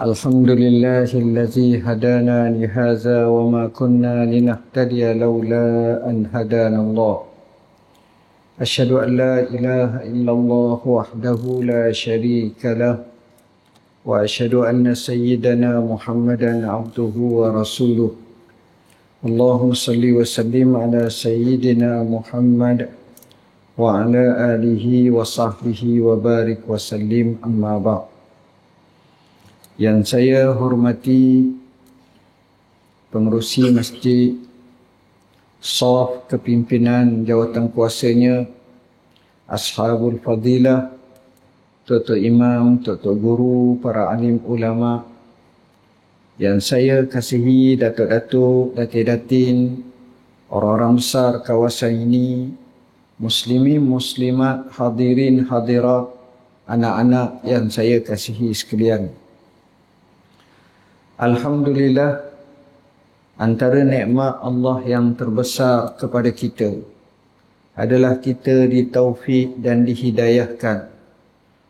الحمد لله الذي هدانا لهذا وما كنا لنهتدي لولا أن هدانا الله. أشهد أن لا إله إلا الله وحده لا شريك له، وأشهد أن سيدنا محمدا عبده ورسوله. اللهم صل وسلم على سيدنا محمد وعلى آله وصحبه وبارك وسلم. أما بعد. Yang saya hormati pengerusi masjid, staf kepimpinan jawatan kuasanya, ashabul fadilah, tuan-tuan imam, tuan-tuan guru, para alim ulama, yang saya kasihi, datuk-datuk, datin-datin, orang-orang besar kawasan ini, muslimin, muslimat, hadirin, hadirat, anak-anak yang saya kasihi sekalian. Alhamdulillah, antara nikmat Allah yang terbesar kepada kita adalah kita ditaufik dan dihidayahkan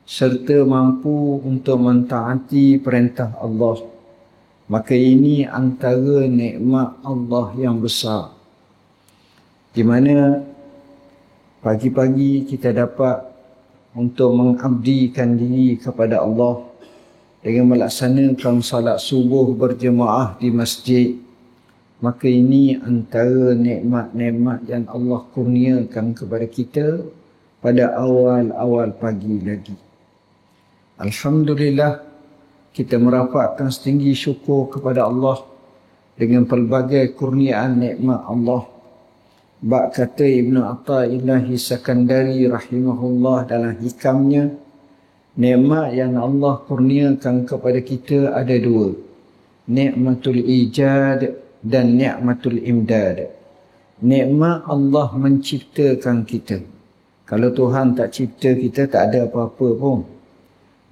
serta mampu untuk mentaati perintah Allah. Maka ini antara nikmat Allah yang besar, di mana pagi-pagi kita dapat untuk mengabdikan diri kepada Allah dengan melaksanakan salat subuh berjemaah di masjid. Maka ini antara nikmat-nikmat yang Allah kurniakan kepada kita pada awal-awal pagi lagi. Alhamdulillah, kita merapatkan setinggi syukur kepada Allah dengan pelbagai kurniaan nikmat Allah. Bak kata Ibn Athaillah Sakandari rahimahullah dalam hikamnya, nikmat yang Allah kurniakan kepada kita ada dua, nikmatul ijad dan nikmatul imdad. Nikmat Allah menciptakan kita. Kalau Tuhan tak cipta kita, tak ada apa-apa pun.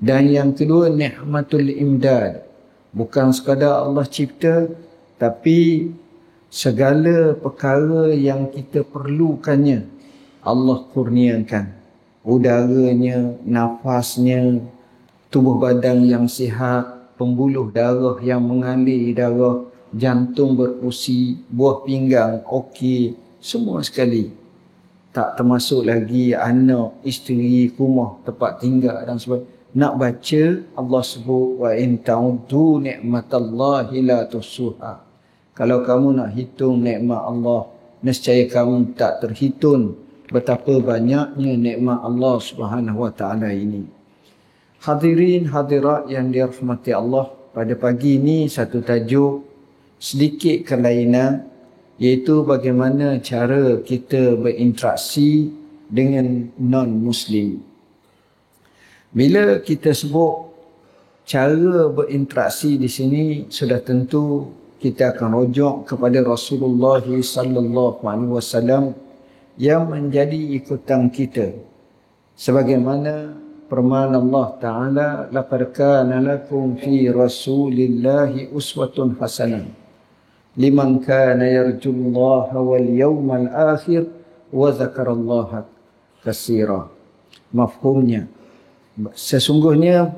Dan yang kedua, nikmatul imdad. Bukan sekadar Allah cipta, tapi segala perkara yang kita perlukannya Allah kurniakan. Udaranya, nafasnya, tubuh badan yang sihat, pembuluh darah yang mengalir darah, jantung berfungsi, buah pinggang okey, semua sekali. Tak termasuk lagi anak, isteri, rumah, tempat tinggal dan sebagainya. Nak baca, Allah sebut, wa in ta'uddu ni'matallahi la tuhsuha. Kalau kamu nak hitung nikmat Allah, nescaya kamu tak terhitung betapa banyaknya nikmat Allah Subhanahu wa taala ini. Hadirin hadirat yang dirahmati Allah, pada pagi ini satu tajuk sedikit kelainan, iaitu bagaimana cara kita berinteraksi dengan non-Muslim. Bila kita sebut cara berinteraksi di sini, sudah tentu kita akan rujuk kepada Rasulullah sallallahu alaihi wasallam yang menjadi ikutan kita. Sebagaimana firman Allah Ta'ala, laqad kana lakum fi rasulillahi uswatun hasanah liman kana yarjullaha wal yawmal akhir wa dzakarallaha katsira. Mafhumnya, sesungguhnya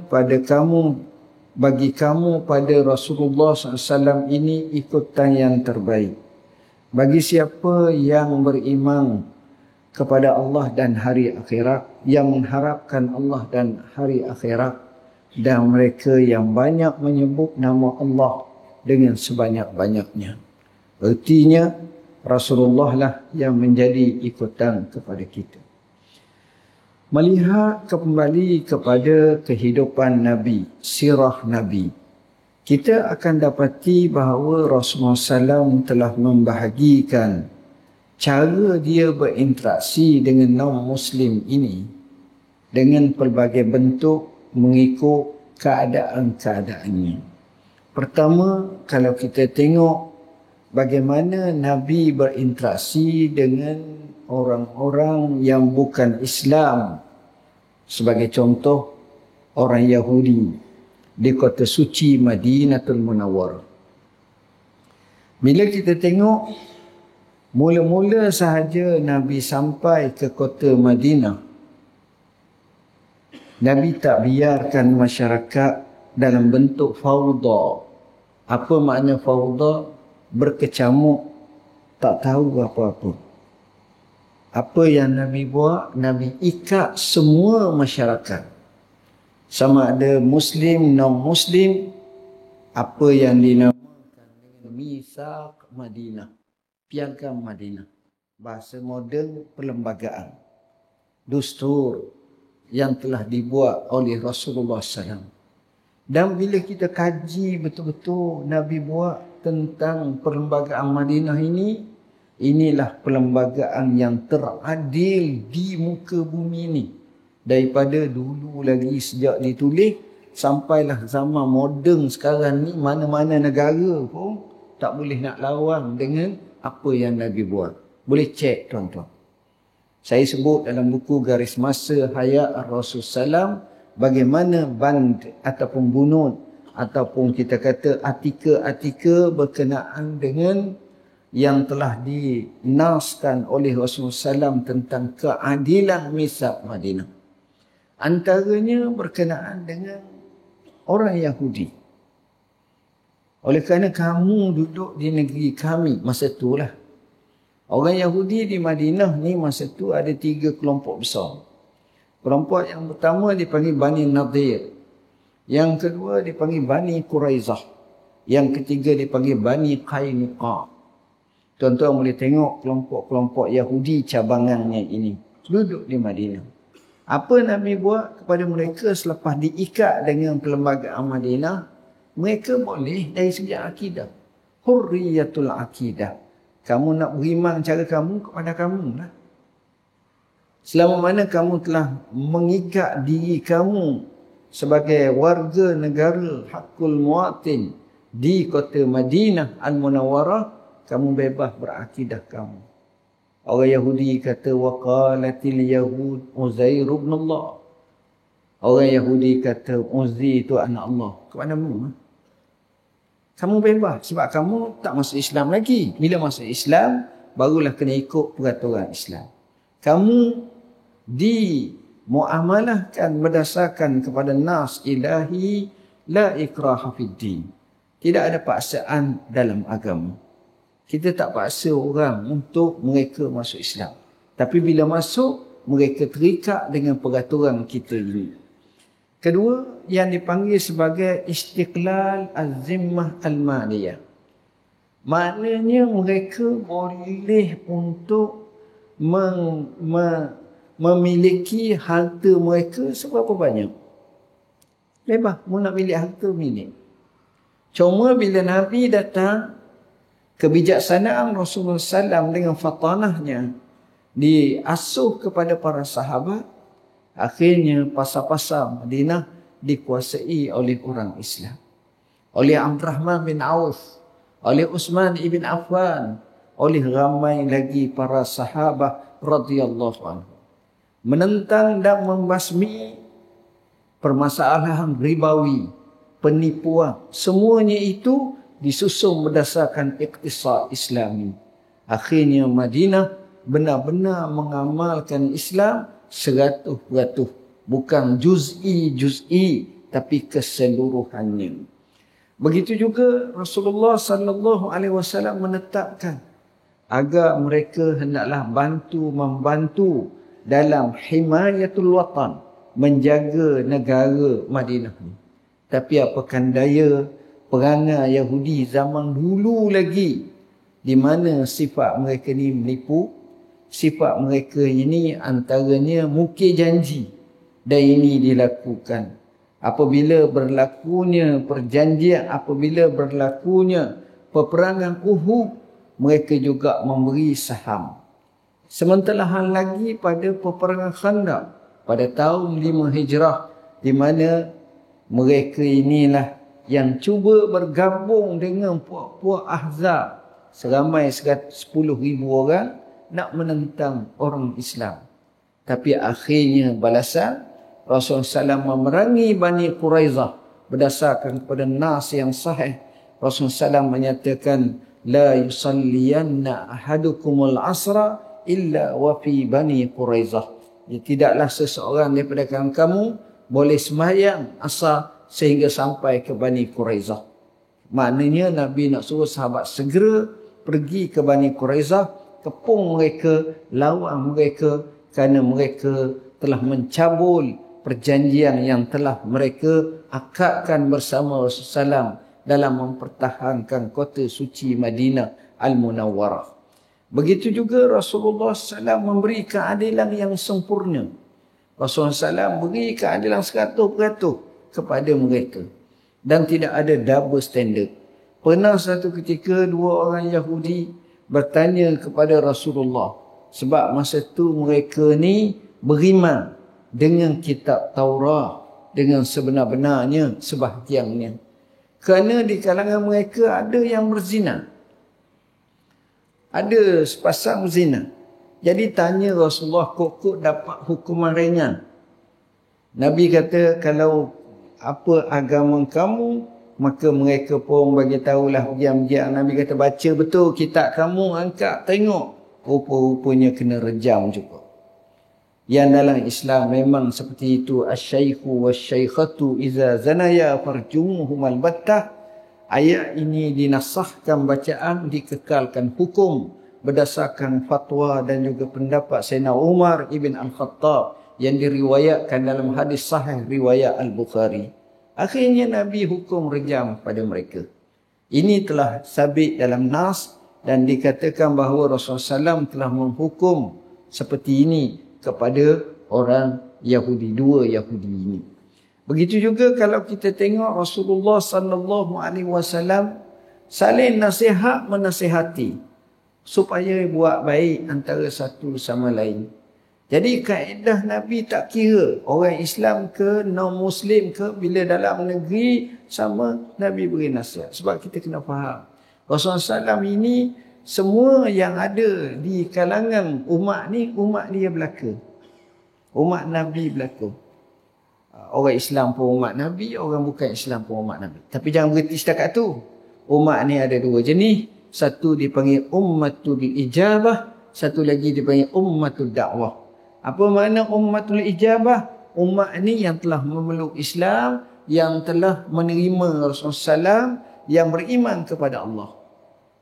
bagi kamu pada Rasulullah SAW ini ikutan yang terbaik. Bagi siapa yang beriman kepada Allah dan hari akhirat, yang mengharapkan Allah dan hari akhirat, dan mereka yang banyak menyebut nama Allah dengan sebanyak-banyaknya. Artinya Rasulullah lah yang menjadi ikutan kepada kita. Melihat kembali kepada kehidupan Nabi, sirah Nabi, kita akan dapati bahawa Rasulullah SAW telah membahagikan cara dia berinteraksi dengan non-Muslim ini dengan pelbagai bentuk mengikut keadaan-keadaannya. Pertama, kalau kita tengok bagaimana Nabi berinteraksi dengan orang-orang yang bukan Islam. Sebagai contoh, orang Yahudi di kota suci Madinatul Munawwarah. Bila kita tengok, mula-mula sahaja Nabi sampai ke kota Madinah, Nabi tak biarkan masyarakat dalam bentuk fawda. Apa makna fawda? Berkecamuk, tak tahu apa-apa. Apa yang Nabi buat? Nabi ikat semua masyarakat. Sama ada Muslim, non-Muslim. Apa yang dinamakan dengan Mitsaq Madinah. Piagam Madinah. Bahasa moden perlembagaan. Dustur yang telah dibuat oleh Rasulullah SAW. Dan bila kita kaji betul-betul Nabi buat tentang perlembagaan Madinah ini, inilah perlembagaan yang teradil di muka bumi ini. Daripada dulu lagi sejak ditulis sampailah zaman moden sekarang ni, mana-mana negara pun tak boleh nak lawan dengan apa yang Nabi buat. Boleh cek tuan-tuan. Saya sebut dalam buku Garis Masa Hayat Rasul SAW bagaimana band ataupun bunut ataupun kita kata artikel-artikel berkenaan dengan yang telah dinaskan oleh Rasulullah SAW tentang keadilan Mitsaq Madinah. Antaranya berkenaan dengan orang Yahudi. Oleh kerana kamu duduk di negeri kami masa itulah. Orang Yahudi di Madinah ni masa tu ada 3 kelompok besar. Kelompok yang pertama dipanggil Bani Nadir. Yang kedua dipanggil Bani Quraizah. Yang ketiga dipanggil Bani Qainuqa. Tuan-tuan boleh tengok kelompok-kelompok Yahudi cabangannya ini. Duduk di Madinah. Apa Nabi buat kepada mereka selepas diikat dengan perlembagaan Madinah? Mereka boleh dari segi akidah. Hurriyatul akidah. Kamu nak beriman cara kamu kepada kamu lah. Selama mana kamu telah mengikat diri kamu sebagai warga negara Hakul Muwatin di kota Madinah Al-Munawwarah, kamu bebas berakidah kamu. Orang Yahudi kata waqalatil yahud Uzair ibn Allah. Orang Yahudi kata Uzair itu anak Allah. Kepada kamu? Kamu bebas sebab kamu tak masuk Islam lagi. Bila masuk Islam, barulah kena ikut peraturan Islam. Kamu dimuamalahkan berdasarkan kepada nas ilahi la ikraha fid din. Tidak ada paksaan dalam agama. Kita tak paksa orang untuk mereka masuk Islam. Tapi bila masuk, mereka terikat dengan peraturan kita ini. Kedua, yang dipanggil sebagai istiqlal az-zimmah al-maliyah. Maknanya mereka boleh untuk memiliki harta mereka seberapa banyak. Bebas, mau nak milik harta milik. Cuma bila Nabi datang, kebijaksanaan Rasulullah SAW dengan fatanahnya diasuh kepada para sahabat, akhirnya pasar-pasar Madinah dikuasai oleh orang Islam. Oleh Abdurrahman bin Auf, oleh Uthman ibn Affan, oleh ramai lagi para sahabat radhiyallahu anhu. Menentang dan membasmi permasalahan ribawi, penipuan, semuanya itu disusun berdasarkan iktisad Islami. Akhirnya Madinah benar-benar mengamalkan Islam 100%, bukan juz'i, tapi keseluruhannya. Begitu juga Rasulullah sallallahu alaihi wasallam menetapkan agar mereka hendaklah membantu dalam himayatul watan, menjaga negara Madinah ni. Tapi apakan daya perangai Yahudi zaman dulu lagi, di mana sifat mereka ni menipu. Sifat mereka ini antaranya mukir janji. Dan ini dilakukan. Apabila berlakunya perjanjian, apabila berlakunya peperangan Uhud, mereka juga memberi saham. Sementara hal lagi pada peperangan Khandaq pada tahun 5 Hijrah, di mana mereka inilah yang cuba bergabung dengan puak-puak Ahzab seramai 10,000 orang nak menentang orang Islam. Tapi akhirnya balasan Rasulullah SAW memerangi Bani Quraizah berdasarkan kepada nas yang sahih. Rasulullah SAW menyatakan la yusalliyanna ahadukumul asra illa wa fi Bani Quraizah. Tidaklah seseorang daripada kamu boleh sembahyang asar sehingga sampai ke Bani Quraizah. Maknanya Nabi nak suruh sahabat segera pergi ke Bani Quraizah, kepung mereka, lawan mereka kerana mereka telah mencabul perjanjian yang telah mereka akadkan bersama Rasulullah SAW dalam mempertahankan kota suci Madinah Al-Munawwarah. Begitu juga Rasulullah SAW memberi keadilan yang sempurna. Rasulullah SAW beri keadilan 100% kepada mereka. Dan tidak ada double standard. Pernah satu ketika dua orang Yahudi bertanya kepada Rasulullah. Sebab masa tu mereka ni beriman dengan kitab Taurat dengan sebenar-benarnya sebahagiannya. Kerana di kalangan mereka ada yang berzina. Ada sepasang zina. Jadi tanya Rasulullah, kok dapat hukuman ringan? Nabi kata, kalau apa agama kamu, maka mereka pun bagi tahulah diam-diam. Nabi kata, baca betul kitab kamu, angkat tengok. Rupa-rupanya kena rejam juga. Yang dalam Islam memang seperti itu. Asy-syaikhu wasy-syaikhatu iza zanaya farjumuhumal battah. Ayat ini dinasahkan bacaan, dikekalkan hukum berdasarkan fatwa dan juga pendapat Sayyidina Umar ibn Al-Khattab yang diriwayatkan dalam hadis sahih riwayat Al-Bukhari. Akhirnya Nabi hukum rejam pada mereka. Ini telah sabit dalam nas dan dikatakan bahawa Rasulullah SAW telah menghukum seperti ini kepada orang Yahudi, dua Yahudi ini. Begitu juga kalau kita tengok Rasulullah SAW saling nasihat menasihati supaya buat baik antara satu sama lain. Jadi kaedah Nabi tak kira orang Islam ke non-Muslim ke, bila dalam negeri sama Nabi beri nasihat. Sebab kita kena faham Rasulullah SAW ini semua yang ada di kalangan umat ni, umat dia belaka. Umat Nabi belaka. Orang Islam pun umat Nabi, orang bukan Islam pun umat Nabi. Tapi jangan berhenti setakat tu. Umat ni ada dua jenis. Satu dipanggil ummatul ijabah, satu lagi dipanggil ummatul dakwah. Apa makna ummatul ijabah? Umat ni yang telah memeluk Islam, yang telah menerima Rasulullah SAW, yang beriman kepada Allah.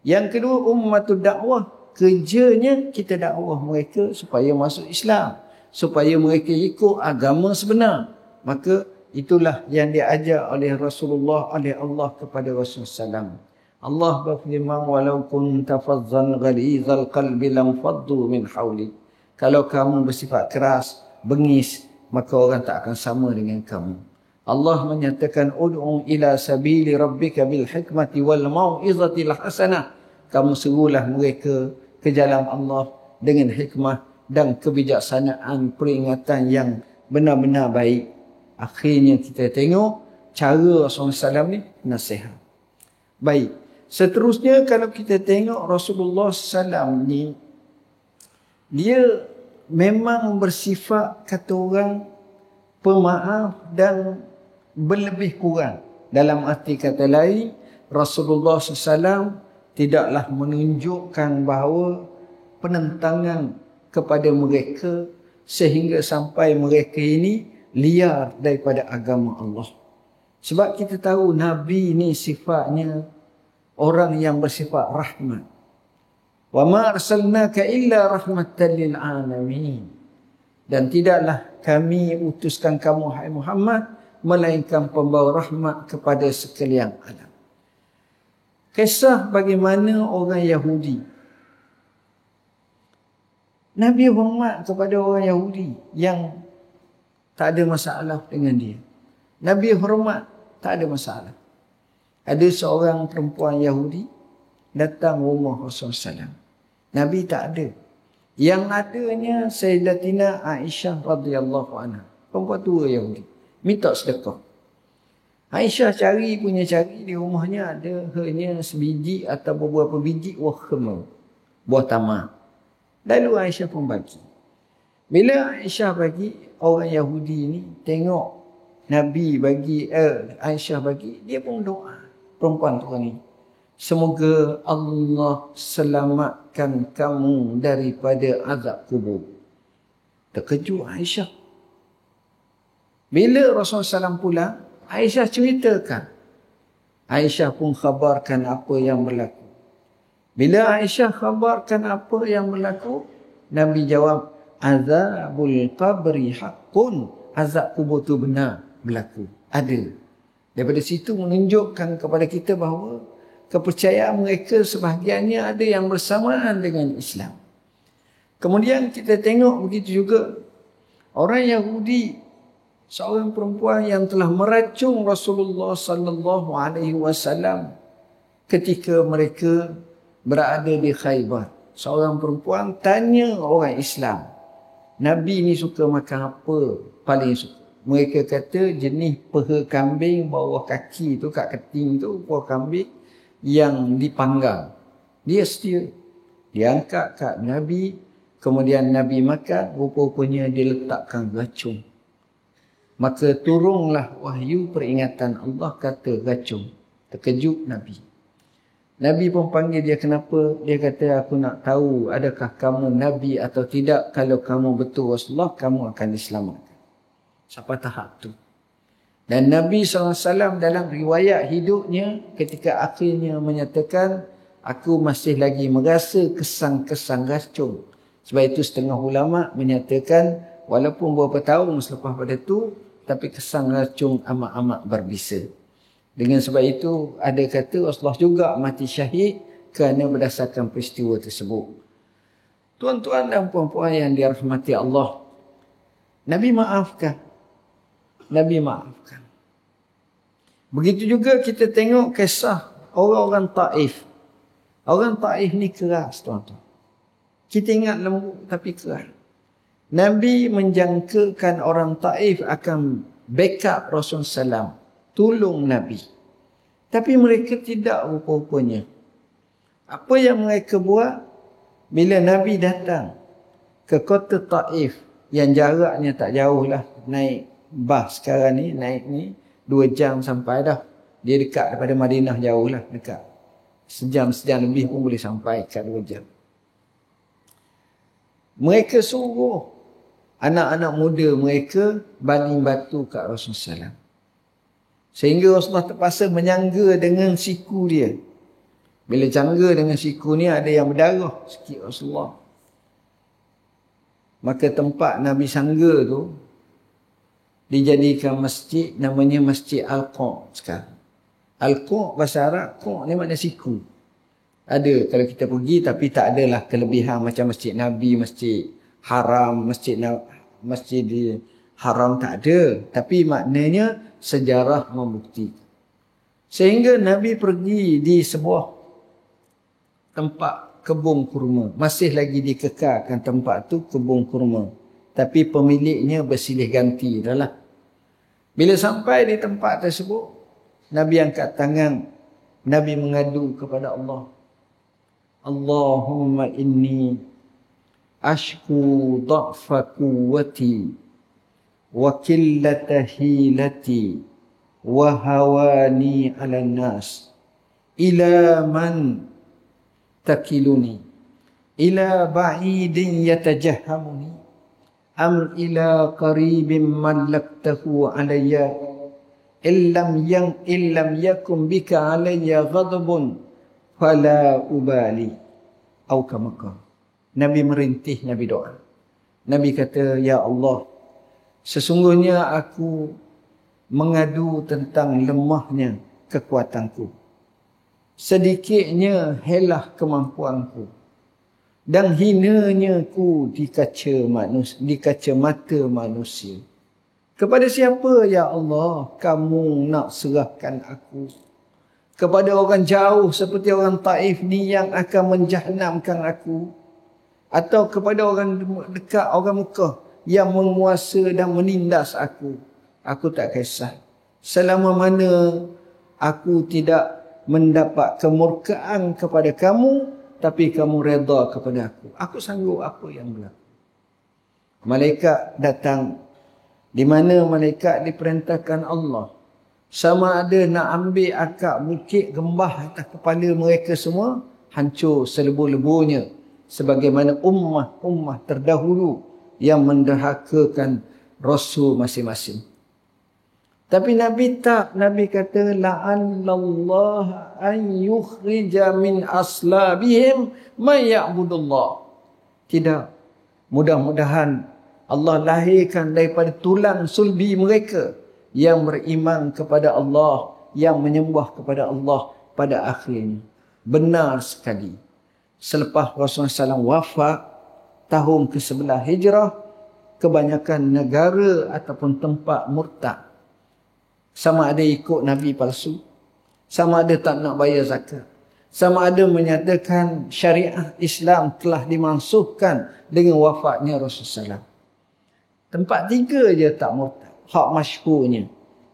Yang kedua ummatul dakwah, kerjanya kita dakwah mereka supaya masuk Islam, supaya mereka ikut agama sebenar. Maka itulah yang diajar oleh Rasulullah, oleh Allah kepada Rasulullah SAW. Allah berfirman, walau kunta fazzan ghalizal qalbi lam faddu min hawli. Kalau kamu bersifat keras, bengis, maka orang tak akan sama dengan kamu. Allah menyatakan, ud'u ila sabili rabbika bil hikmati wal mau'izatil hasanah. Kamu serulah mereka ke jalan Allah dengan hikmah dan kebijaksanaan, peringatan yang benar-benar baik. Akhirnya kita tengok cara Rasulullah SAW ni nasihat. Baik. Seterusnya kalau kita tengok Rasulullah SAW ni, dia memang bersifat kata orang pemaaf dan berlebih kurang. Dalam arti kata lain, Rasulullah SAW tidaklah menunjukkan bahawa penentangan kepada mereka sehingga sampai mereka ini liar daripada agama Allah. Sebab kita tahu Nabi ni sifatnya orang yang bersifat rahmat. Wa ma arsalnaka illa rahmatan lil alamin. Dan tidaklah kami utuskan kamu hai Muhammad melainkan pembawa rahmat kepada sekalian alam. Kisah bagaimana orang Yahudi. Nabi hormat kepada orang Yahudi yang tak ada masalah dengan dia. Nabi hormat, tak ada masalah. Ada seorang perempuan Yahudi datang rumah Rasulullah SAW. Nabi tak ada. Yang adanya Sayyidatina Aisyah radhiyallahu anha. Perempuan tua Yahudi. Minta sedekah. Aisyah cari di rumahnya ada hanya sebiji atau beberapa biji wakhma, buah tamar. Lalu Aisyah pun bagi. Bila Aisyah bagi, orang Yahudi ni tengok Nabi bagi, Aisyah bagi, dia pun doa. Perempuan tu ni, semoga Allah selamatkan kamu daripada azab kubur. Terkejut Aisyah. Bila Rasulullah SAW pulang, Aisyah ceritakan. Aisyah pun khabarkan apa yang berlaku. Bila Aisyah khabarkan apa yang berlaku, Nabi jawab, azabul qabri haqqun. Azab kubur tu benar berlaku. Ada. Daripada situ menunjukkan kepada kita bahawa kepercayaan mereka sebahagiannya ada yang bersamaan dengan Islam. Kemudian kita tengok begitu juga orang Yahudi, seorang perempuan yang telah meracun Rasulullah sallallahu alaihi wasallam ketika mereka berada di Khaybar. Seorang perempuan tanya orang Islam, Nabi ni suka makan apa paling suka? Mereka kata jenis peha kambing bawah kaki tu, kat keting tu, peha kambing yang dipanggang. Dia setia. Dia angkat kat Nabi, kemudian Nabi makan, rupa-rupanya dia letakkan racun. Maka turunlah wahyu peringatan Allah, kata racun. Terkejut Nabi. Nabi pun panggil dia, kenapa? Dia kata, aku nak tahu adakah kamu Nabi atau tidak. Kalau kamu betul Rasulullah, kamu akan diselamatkan. Sampai tahap tu. Dan Nabi SAW dalam riwayat hidupnya ketika akhirnya menyatakan, aku masih lagi merasa kesan-kesan racun. Sebab itu setengah ulama menyatakan walaupun beberapa tahun selepas pada itu, tapi kesan racun amat-amat berbisa. Dengan sebab itu ada kata Rasulullah juga mati syahid kerana berdasarkan peristiwa tersebut. Tuan-tuan dan puan-puan yang dirahmati Allah, Nabi maafkan. Nabi maafkan. Begitu juga kita tengok kisah orang-orang Taif. Orang Taif ni keras, tuan-tuan. Kita ingat lembut tapi keras. Nabi menjangkakan orang Taif akan backup Rasulullah SAW, tolong Nabi. Tapi mereka tidak rupa-rupanya. Apa yang mereka buat? Bila Nabi datang ke kota Taif, yang jaraknya tak jauh lah, naik bas sekarang ni, naik ni 2 jam sampai dah. Dia dekat daripada Madinah, jauh lah, dekat. Sejam lebih pun boleh sampai kat 2 jam. Mereka suruh anak-anak muda mereka baling batu kat Rasulullah SAW. Sehingga Rasulullah terpaksa menyangga dengan siku dia. Bila cangga dengan siku ni, ada yang berdarah sikit Rasulullah. Maka tempat Nabi sangga tu dijadikan masjid, namanya Masjid Al-Qa' sekarang. Al-Qa' bahasa Arab, Qa' ni makna siku. Ada kalau kita pergi, tapi tak adalah kelebihan macam Masjid Nabi, Masjid Haram, Masjid Haram tak ada. Tapi maknanya sejarah membuktikan. Sehingga Nabi pergi di sebuah tempat kebun kurma. Masih lagi dikekalkan tempat tu kebun kurma. Tapi pemiliknya bersilih ganti dah lah. Bila sampai di tempat tersebut, Nabi angkat tangan. Nabi mengadu kepada Allah. Allahumma inni ashku dha'fa quwwati wa qillata hilati wa hawani 'ala nas ila man takiluni ila ba'idin yatajahhamuni am ila qaribin mallaktahu alayya illam yakum bika alayya ghadabun fala ubali au kama. Nabi merintih, Nabi doa. Nabi kata, ya Allah, sesungguhnya aku mengadu tentang lemahnya kekuatanku, sedikitnya helah kemampuanku, dan hinanya ku di kaca mata manusia. Kepada siapa, ya Allah, kamu nak serahkan aku? Kepada orang jauh seperti orang Taif ni yang akan menjahannamkan aku? Atau kepada orang dekat, orang Mekah yang menguasa dan menindas aku? Aku tak kisah. Selama mana aku tidak mendapat kemurkaan kepada kamu, tapi kamu redha kepada aku, aku sanggup apa yang berlaku. Malaikat datang. Di mana malaikat diperintahkan Allah, sama ada nak ambil akak bukit gembah atas kepala mereka semua, hancur selebu-lebunya, sebagaimana ummah terdahulu yang menderhakakan Rasul masing-masing. Tapi Nabi tak. Nabi kata, la'allallah an yukhrija min aslabihim man ya'budullah. Tidak. Mudah-mudahan Allah lahirkan daripada tulang sulbi mereka yang beriman kepada Allah, yang menyembah kepada Allah pada akhirnya. Benar sekali. Selepas Rasulullah SAW wafat, tahun ke-11 Hijrah, kebanyakan negara ataupun tempat murtad. Sama ada ikut Nabi palsu, sama ada tak nak bayar zakat, sama ada menyatakan syariat Islam telah dimansuhkan dengan wafatnya Rasulullah SAW. Tempat tiga je tak murtad, hak masyhurnya,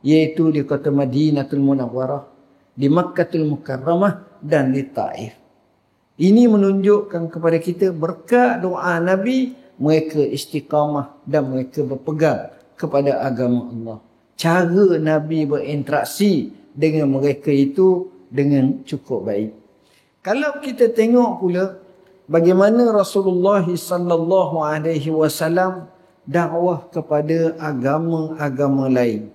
iaitu di kota Madinatul Munawwarah, di Makkatul Mukarramah dan di Taif. Ini menunjukkan kepada kita berkat doa Nabi, mereka istiqamah dan mereka berpegang kepada agama Allah. Cara Nabi berinteraksi dengan mereka itu dengan cukup baik. Kalau kita tengok pula bagaimana Rasulullah sallallahu alaihi wasallam dakwah kepada agama-agama lain,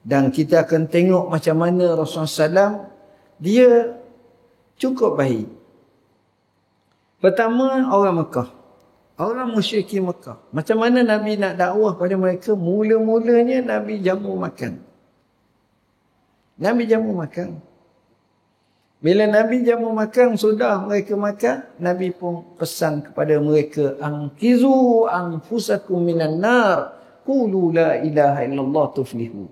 dan kita akan tengok macam mana Rasulullah SAW dia cukup baik. Pertama, orang Mekah, orang musyrikin Mekah. Macam mana Nabi nak dakwah pada mereka? Mula-mulanya Nabi jamu makan. Nabi jamu makan. Bila Nabi jamu makan, sudah mereka makan, Nabi pun pesan kepada mereka, anqizu anfusakum minan nar, qulu la ilaha illallah tuflihu.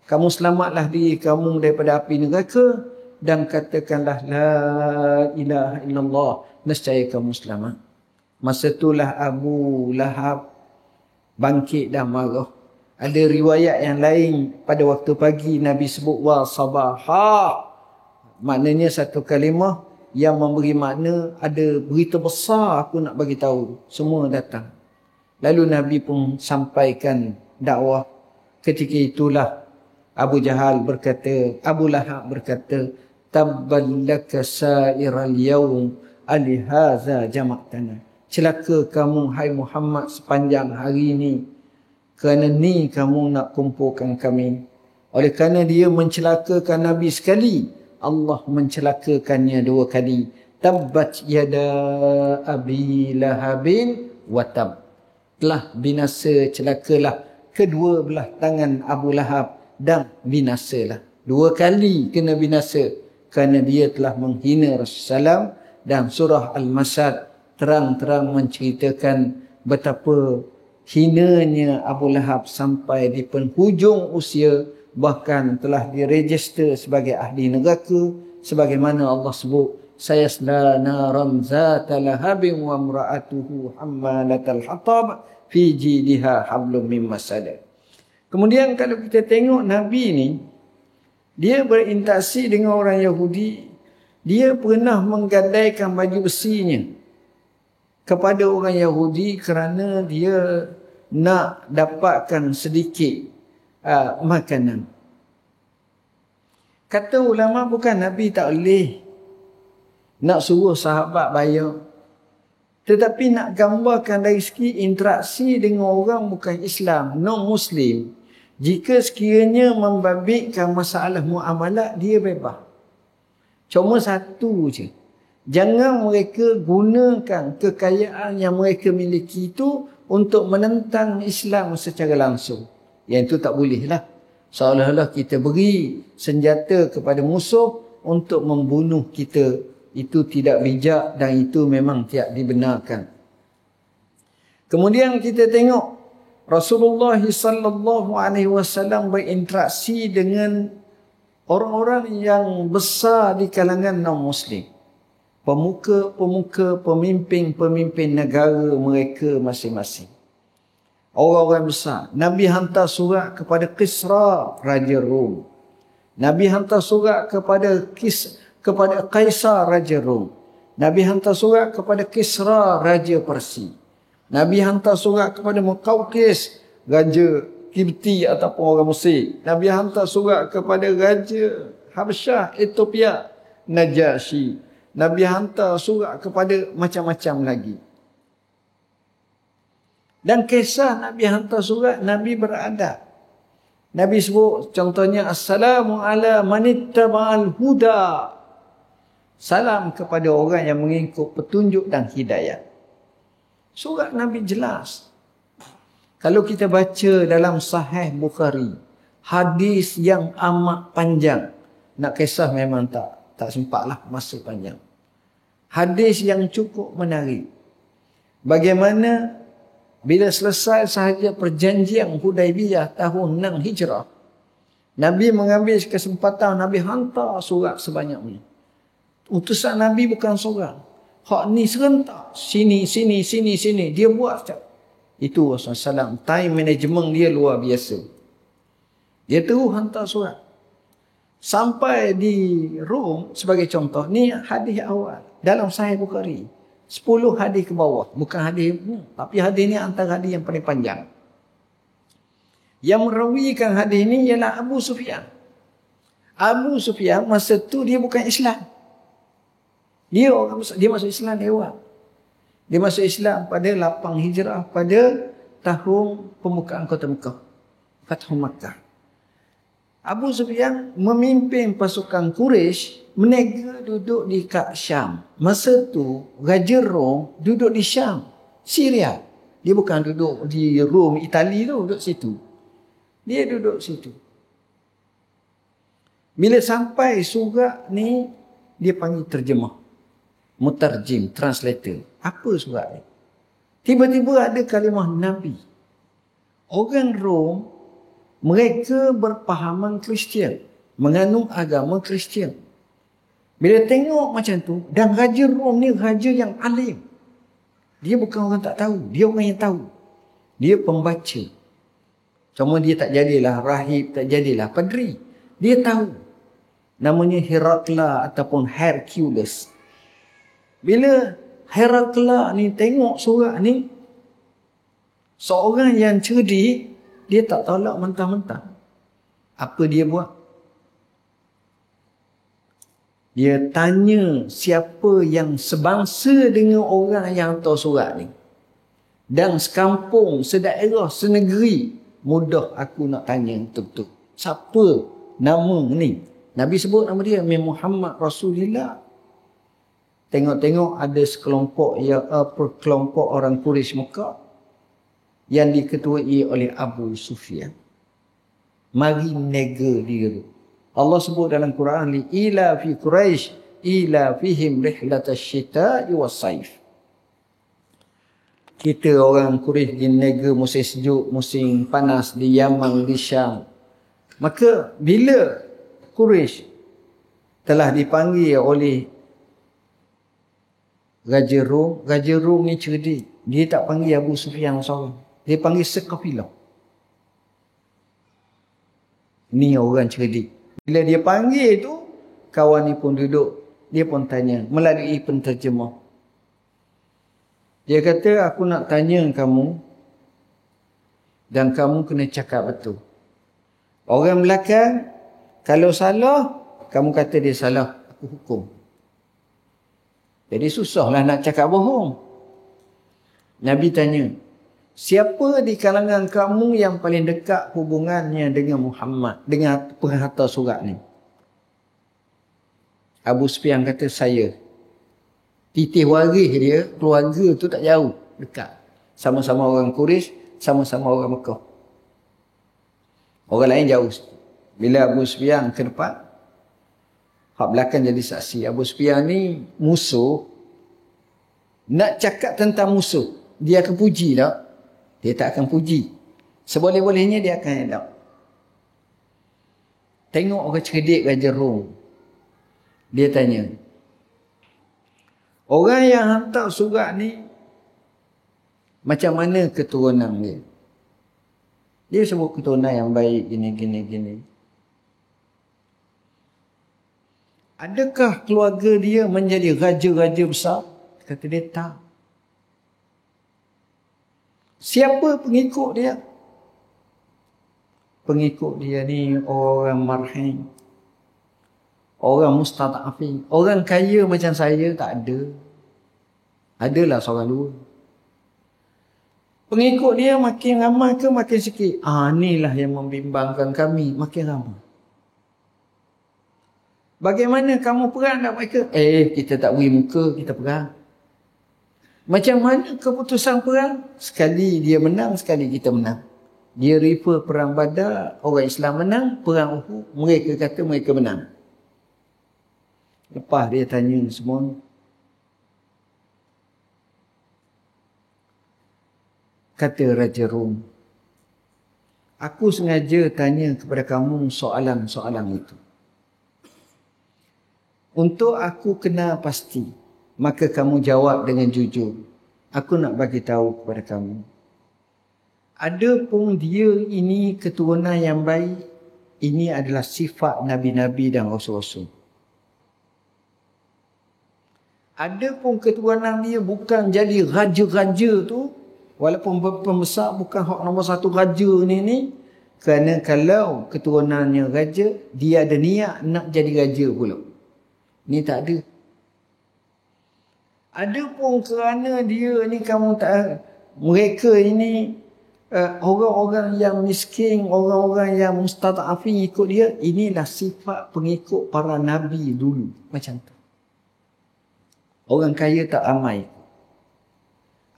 Kamu selamatlah diri kamu daripada api neraka dan katakanlah la ilaha illallah, nescaya kamu selamat. Masa itulah Abu Lahab bangkit dan marah. Ada riwayat yang lain, pada waktu pagi Nabi sebut wa sabaha. Maknanya satu kalimah yang memberi makna ada berita besar aku nak bagi tahu. Semua datang. Lalu Nabi pun sampaikan dakwah. Ketika itulah Abu Lahab berkata, tabballaka sa'iral yawm alihaza jama'tana. Celaka kamu hai Muhammad sepanjang hari ini, kerana ni kamu nak kumpulkan kami. Oleh kerana dia mencelakakan Nabi sekali, Allah mencelakakannya dua kali. Tabbat yada abi lahabin watab. Telah binasa, celakalah kedua belah tangan Abu Lahab dan binasalah. Dua kali kena binasa kerana dia telah menghina Rasulullah SAW. Dan surah Al-Masad terang-terang menceritakan betapa hinanya Abu Lahab sampai di penhujung usia, bahkan telah diregister sebagai ahli neraka, sebagaimana Allah sebut, sayasla naran zata lahabin wa imra'atuhu hammalatal hatab fi jidha hablum min masad. Kemudian kalau kita tengok Nabi ni, dia berinteraksi dengan orang Yahudi. Dia pernah menggadaikan baju besinya kepada orang Yahudi kerana dia nak dapatkan sedikit makanan. Kata ulama, bukan Nabi tak boleh nak suruh sahabat bayar, tetapi nak gambarkan dari segi interaksi dengan orang bukan Islam, non-Muslim. Jika sekiranya membabitkan masalah muamalat, dia bebas. Cuma satu je, jangan mereka gunakan kekayaan yang mereka miliki itu untuk menentang Islam secara langsung. Yang itu tak boleh lah. Seolah-olah kita beri senjata kepada musuh untuk membunuh kita. Itu tidak bijak dan itu memang tidak dibenarkan. Kemudian kita tengok Rasulullah SAW berinteraksi dengan orang-orang yang besar di kalangan non-Muslim. Pemuka-pemuka, pemimpin-pemimpin negara mereka masing-masing. Orang-orang besar. Nabi hantar surat kepada Kisra, Raja Rom. Nabi hantar surat kepada Kaisar, Raja Rom. Nabi hantar surat kepada Kisra, Raja Parsi. Nabi hantar surat kepada Muqawqis, Raja Kibti ataupun orang Mesir. Nabi hantar surat kepada Raja Habsyah, Ethiopia, Najasyi. Nabi hantar surat kepada macam-macam lagi. Dan kisah Nabi hantar surat, Nabi beradab. Nabi sebut contohnya, Assalamu ala manittaba'al huda. Salam kepada orang yang mengikut petunjuk dan hidayah. Surat Nabi jelas. Kalau kita baca dalam Sahih Bukhari, hadis yang amat panjang. Nak kisah memang tak sempatlah, masa panjang. Hadis yang cukup menarik. Bagaimana bila selesai sahaja perjanjian Hudaibiyah tahun 6 Hijrah, Nabi mengambil kesempatan, Nabi hantar surat sebanyaknya. Utusan Nabi bukan seorang. Hak ni serentak. Sini. Dia buat macam. Itu Rasulullah SAW. Time management dia luar biasa. Dia terus hantar surat. Sampai di Rom, sebagai contoh, ni hadis awal. Dalam Sahih Bukhari. 10 hadis ke bawah. Bukan hadis, tapi hadis ni antara hadis yang paling panjang. Yang merawikan hadis ni ialah Abu Sufyan. Abu Sufyan masa tu dia bukan Islam. Dia masuk Islam lewat. Dia masuk Islam pada 8 Hijrah, pada tahun pembukaan kota Mekah. Fathu Makkah. Abu Sufyan memimpin pasukan Quraisy meniaga duduk di Syam. Masa tu Raja Rom duduk di Syam, Syria. Dia bukan duduk di Rom, Itali tu, duduk situ. Dia duduk situ. Bila sampai surat ni, dia panggil terjemah. Mutarjim, translator. Apa surat ni? Tiba-tiba ada kalimah Nabi. Orang Rom, mereka berpahaman Kristian, menganut agama Kristian. Bila tengok macam tu, dan Raja Rom ni raja yang alim. Dia bukan orang tak tahu, dia orang yang tahu. Dia pembaca. Cuma dia tak jadilah rahib, tak jadilah padri. Dia tahu. Namanya Herakla ataupun Hercules. Bila Herakla ni tengok surat ni, seorang yang cerdik, dia tak tolak mentah-mentah. Apa dia buat? Dia tanya siapa yang sebangsa dengan orang yang hantar surat ni. Dan sekampung, sedaerah, senegeri, mudah aku nak tanya betul-betul. Siapa nama ni? Nabi sebut nama dia, Muhammad Rasulullah. Tengok-tengok ada sekelompok orang Quraisy Mekah yang diketuai oleh Abu Sufyan. Mari nega dia. Allah sebut dalam Quran, li ila fi Quraisy ila fihim rihlatash syita'i was-saif. Kita orang Quraisy nega musim sejuk, musim panas di Yaman, di Syam. Maka bila Quraisy telah dipanggil oleh Raja Rom ni cerdik. Dia tak panggil Abu Sufyan seorang. Dia panggil sekafilah. Ni orang cerdik. Bila dia panggil tu, kawan ni pun duduk. Dia pun tanya melalui penterjemah. Dia kata, aku nak tanya kamu dan kamu kena cakap betul. Orang belakang, kalau salah, kamu kata dia salah, aku hukum. Jadi susahlah nak cakap bohong. Nabi tanya, siapa di kalangan kamu yang paling dekat hubungannya dengan Muhammad, dengan penghantar surat ni? Abu Sufyan kata, saya. Titih waris dia, keluarga tu tak jauh, dekat. Sama-sama orang Quraisy, sama-sama orang Mekah. Orang lain jauh. Bila Abu Sufyan ke depan, hak belakang jadi saksi. Abu Sufyan ni musuh. Nak cakap tentang musuh, dia akan puji tak? Dia tak akan puji. Seboleh-bolehnya dia akan elak. Tengok orang cerdik Raja Rom. Dia tanya, orang yang hantar surat ni macam mana keturunan dia? Dia sebut keturunan yang baik, gini. Adakah keluarga dia menjadi raja-raja besar? Kata dia, tak. Siapa pengikut dia? Pengikut dia ni orang marhim. Orang mustada'afin. Orang kaya macam saya tak ada. Adalah seorang dua. Pengikut dia makin ramai ke makin sikit? Inilah yang membimbangkan kami, makin ramai. Bagaimana kamu perang tak mereka? Kita tak beri muka, kita perang. Macam mana keputusan perang? Sekali dia menang, sekali kita menang. Dia refer perang Badar, orang Islam menang. Perang Uhud, mereka kata mereka menang. Lepas dia tanya semua. Kata Raja Rom, aku sengaja tanya kepada kamu soalan-soalan itu. Untuk aku kenal pasti, maka kamu jawab dengan jujur. Aku nak bagi tahu kepada kamu. Adapun dia ini keturunan yang baik, ini adalah sifat Nabi-Nabi dan Rasul-Rasul. Adapun keturunan dia bukan jadi raja-raja tu, walaupun pembesar bukan hak nombor satu raja ni. Kerana kalau keturunannya raja, dia ada niat nak jadi raja pula. Ni tak ada. Adapun kerana dia ni kamu tak, mereka ini orang-orang yang miskin, orang-orang yang mustadafin ikut dia, inilah sifat pengikut para nabi dulu. Macam tu. Orang kaya tak ramai.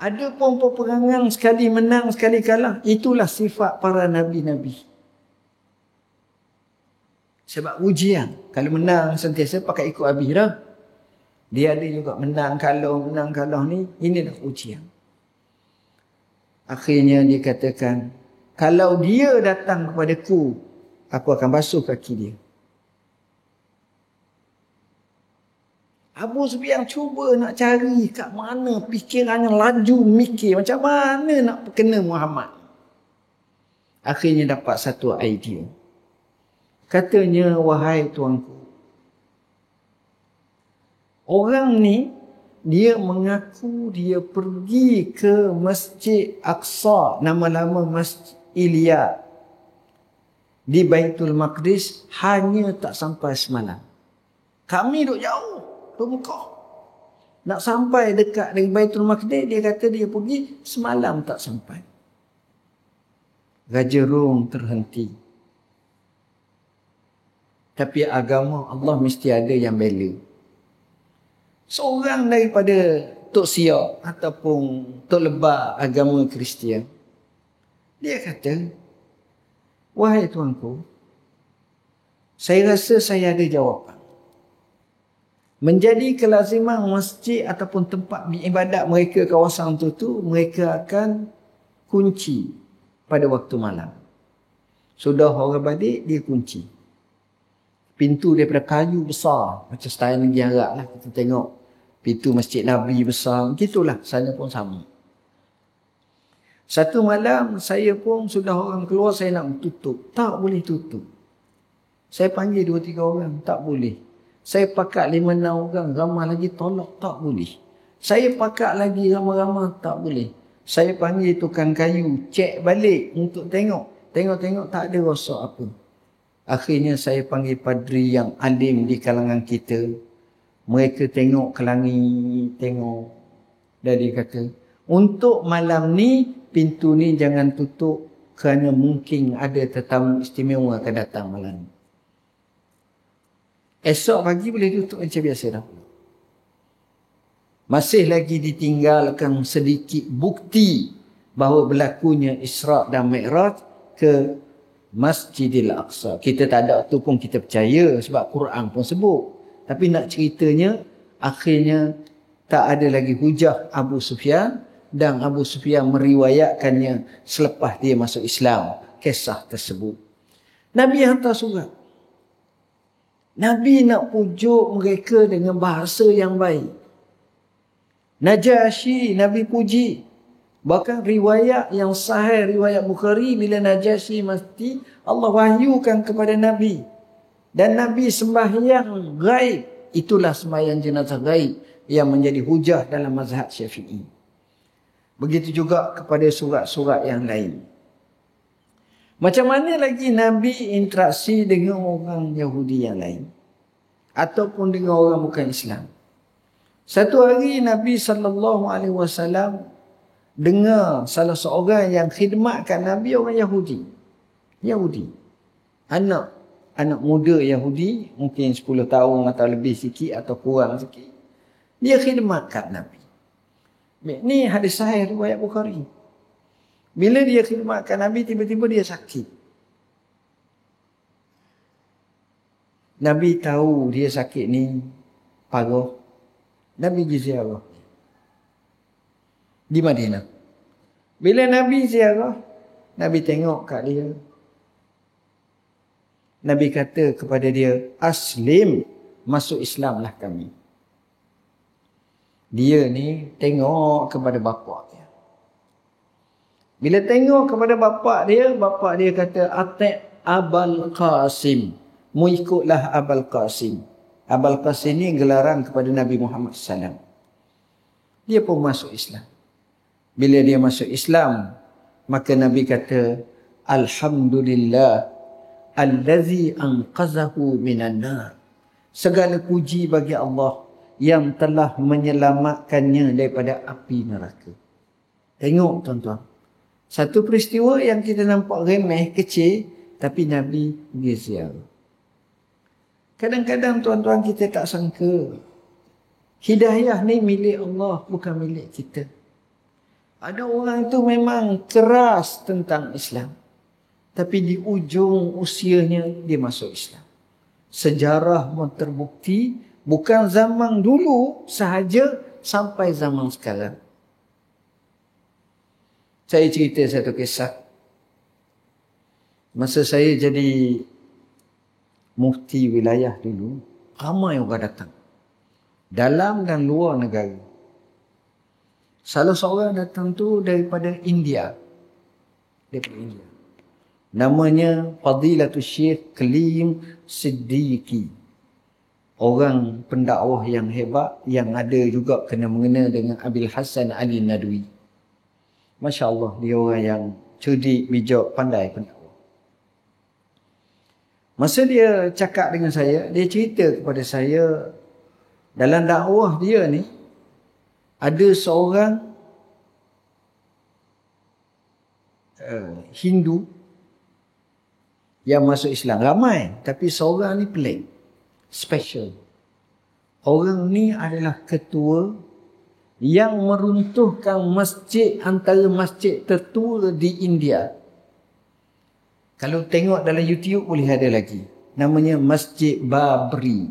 Ada pun peperangan sekali menang, sekali kalah. Itulah sifat para nabi-nabi. Sebab ujian. Kalau menang sentiasa pakai ikut habis dah. Dia ada juga menang kalah ni. Inilah ujian. Akhirnya dia katakan, kalau dia datang kepadaku, aku akan basuh kaki dia. Abu Sufyan cuba nak cari kat mana fikirannya laju mikir macam mana nak kena Muhammad. Akhirnya dapat satu idea. Katanya, wahai tuanku, orang ni dia mengaku dia pergi ke Masjid Aqsa, nama-nama Masjid Ilya di Baitul Maqdis, hanya tak sampai semalam. Kami duduk jauh, duduk Mekah. Nak sampai dekat dengan Baitul Maqdis, dia kata dia pergi semalam tak sampai. Raja Rom terhenti. Tapi agama Allah mesti ada yang bela. Seorang daripada Tok Siak ataupun Tok Lebak agama Kristian, dia kata, wahai tuanku, saya rasa saya ada jawapan. Menjadi kelaziman masjid ataupun tempat ibadat mereka kawasan tu mereka akan kunci pada waktu malam. Sudah orang balik, dia kunci. Pintu daripada kayu besar. Macam style negeri Arab lah. Kita tengok pintu Masjid Nabi besar. Begitulah. Sana pun sama. Satu malam saya pun sudah orang keluar, saya nak tutup. Tak boleh tutup. Saya panggil 2-3 orang. Tak boleh. Saya pakat 5-6 orang. Ramah lagi tolak. Tak boleh. Saya pakat lagi ramah-ramah. Tak boleh. Saya panggil tukang kayu. Cek balik untuk tengok. Tengok-tengok tak ada rosak apa. Akhirnya saya panggil padri yang alim di kalangan kita. Mereka tengok ke langit, tengok. Dan dia kata, untuk malam ni, pintu ni jangan tutup kerana mungkin ada tetamu istimewa akan datang malam ni. Esok pagi boleh tutup macam biasa dah. Masih lagi ditinggalkan sedikit bukti bahawa berlakunya Isra' dan Mi'raj ke Masjidil Aqsa. Kita tak ada tu pun kita percaya sebab Quran pun sebut. Tapi nak ceritanya, akhirnya tak ada lagi hujah Abu Sufyan dan Abu Sufyan meriwayatkannya selepas dia masuk Islam. Kisah tersebut. Nabi hantar surat. Nabi nak pujuk mereka dengan bahasa yang baik. Najasyi Nabi puji. Bahkan riwayat yang sahih, riwayat Bukhari, bila Najasyi mati, Allah wahyukan kepada Nabi. Dan Nabi sembahyang gaib. Itulah sembahyang jenazah gaib yang menjadi hujah dalam mazhab Syafi'i. Begitu juga kepada surat-surat yang lain. Macam mana lagi Nabi interaksi dengan orang Yahudi yang lain? Ataupun dengan orang bukan Islam. Satu hari Nabi SAW dengar salah seorang yang khidmatkan Nabi orang Yahudi. Anak muda Yahudi, mungkin 10 tahun atau lebih sikit atau kurang sikit. Dia khidmatkan Nabi. Ni hadis sahih riwayat Bukhari. Bila dia khidmatkan Nabi, tiba-tiba dia sakit. Nabi tahu dia sakit ni parah. Nabi pergi ziarah di Madinah. Bila Nabi ziarah, Nabi tengok kat dia. Nabi kata kepada dia, aslim, masuk Islamlah kami. Dia ni tengok kepada bapa dia. Bila tengok kepada bapa dia kata, ati' Abul Qasim. Mu ikutlah Abul Qasim. Abul Qasim ni gelaran kepada Nabi Muhammad SAW. Dia pun masuk Islam. Bila dia masuk Islam, maka Nabi kata, alhamdulillah allazi anqazahu minan nar. Segala puji bagi Allah yang telah menyelamatkannya daripada api neraka. Tengok tuan-tuan. Satu peristiwa yang kita nampak remeh, kecil, tapi Nabi pergi ziarah. Kadang-kadang tuan-tuan kita tak sangka hidayah ni milik Allah, bukan milik kita. Ada orang tu memang keras tentang Islam, tapi di ujung usianya dia masuk Islam. Sejarah pun terbukti, bukan zaman dulu sahaja, sampai zaman sekarang. Saya cerita satu kisah. Masa saya jadi mufti wilayah dulu, ramai orang datang. Dalam dan luar negara. Salah seorang datang tu daripada India. Namanya Fadilatul Syekh Kalim Siddiqi. Orang pendakwah yang hebat, yang ada juga kena-mengena dengan Abil Hasan Ali Nadwi. Masya Allah, dia orang yang cerdik, bijak, pandai pendakwah. Masa dia cakap dengan saya, dia cerita kepada saya, dalam dakwah dia ni, ada seorang Hindu yang masuk Islam. Ramai, tapi seorang ni pelik. Special. Orang ni adalah ketua yang meruntuhkan masjid, antara masjid tertua di India. Kalau tengok dalam YouTube boleh ada lagi. Namanya Masjid Babri.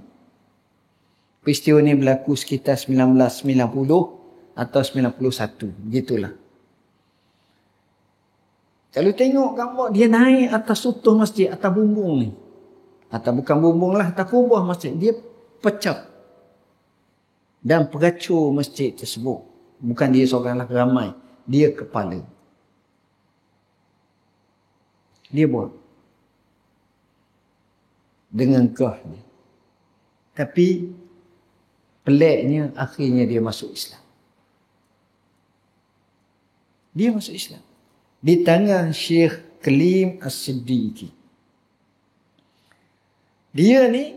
Peristiwa ni berlaku sekitar 1990 atau 91. Begitulah. Kalau tengok gambar, dia naik atas utuh masjid, atas bumbung ni. Atau bukan bumbung lah, atas kubah masjid. Dia pecah. Dan peracur masjid tersebut. Bukan dia seorang lah, ramai. Dia kepala. Dia buat. Dengan kah dia. Tapi peliknya akhirnya dia masuk Islam. Dia masuk Islam. Di tangan Syekh Kalim As-Siddiqi. Dia ni,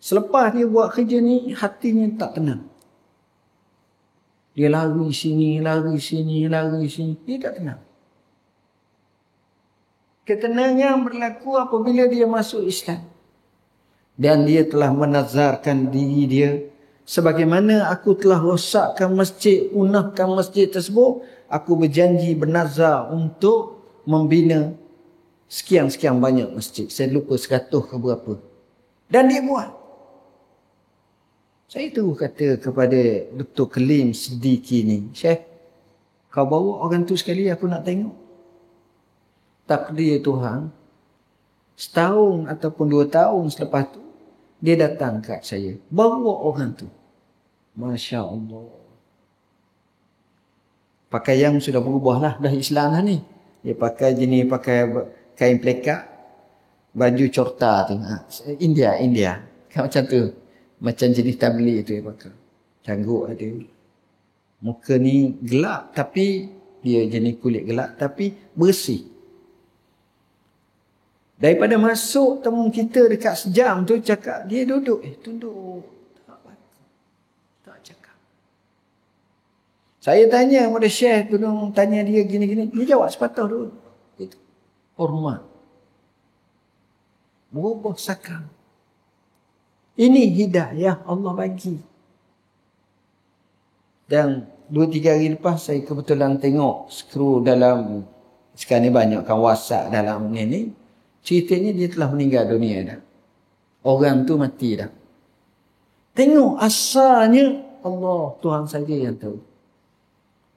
selepas dia buat kerja ni, hatinya tak tenang. Dia lari sini, lari sini, lari sini. Dia tak tenang. Ketenangan berlaku apabila dia masuk Islam. Dan dia telah menazarkan diri dia, sebagaimana aku telah rosakkan masjid, punahkan masjid tersebut, aku berjanji bernazar untuk membina sekian-sekian banyak masjid. Saya lupa 100 ke berapa. Dan dia buat. Saya terus kata kepada Dr. Kalim Siddiqi ni, Syekh, kau bawa orang tu sekali, aku nak tengok. Takdir Tuhan, setahun ataupun 2 tahun selepas tu, dia datang kat saya. Bawa orang tu. Masya Allah. Pakaian sudah berubah lah, dah Islam lah ni. Dia pakai jenis, pakai kain plekat, baju corta tu. India. Kan macam tu. Macam jenis tabligh tu dia pakai. Canggut ada. Muka ni gelap, tapi dia jenis kulit gelap, tapi bersih. Daripada masuk temu kita dekat sejam tu, cakap, dia duduk. Tunduk. Tak cakap. Saya tanya kepada Syekh tu, tanya dia gini-gini, dia jawab sepatah dulu. Itu hormat. Berubah sakal. Ini hidayah Allah bagi. Dan 2-3 hari lepas saya kebetulan tengok scroll dalam, sekarang ni banyak kan WhatsApp dalam ni. Ceritanya dia telah meninggal dunia dah. Orang tu mati dah. Tengok asalnya Allah, Tuhan saja yang tahu.